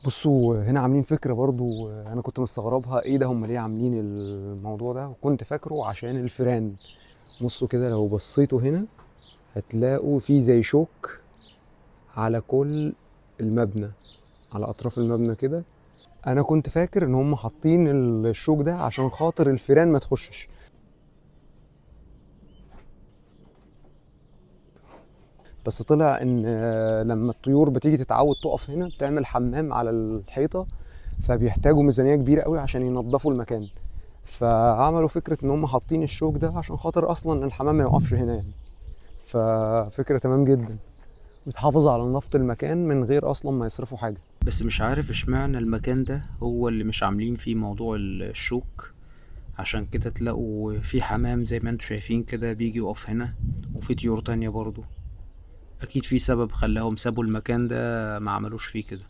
بصوا هنا عاملين فكرة برضو، انا كنت مستغربها ايه ده، هم ليه عاملين الموضوع ده؟ وكنت فاكره عشان الفيران. بصوا كده لو بصيتوا هنا هتلاقوا في زي شوك على كل المبنى، على اطراف المبنى كده. انا كنت فاكر ان هم حاطين الشوك ده عشان خاطر الفيران ما تخشش، بس طلع ان لما الطيور بتيجي تتعود تقف هنا بتعمل حمام على الحيطة، فبيحتاجوا ميزانية كبيرة قوي عشان ينظفوا المكان. فعملوا فكرة ان هم حاطين الشوك ده عشان خاطر اصلا الحمام ما يقفش هنا يعني. ففكرة تمام جدا، بتحافظ على نظافة المكان من غير اصلا ما يصرفوا حاجة. بس مش عارف اشمعنى المكان ده هو اللي مش عاملين فيه موضوع الشوك. عشان كده تلاقوا في حمام زي ما انتوا شايفين كده بيجي يقف هنا، وفي طيور تانية برضو. اكيد في سبب خلاهم سابوا المكان ده ما عملوش فيه كده.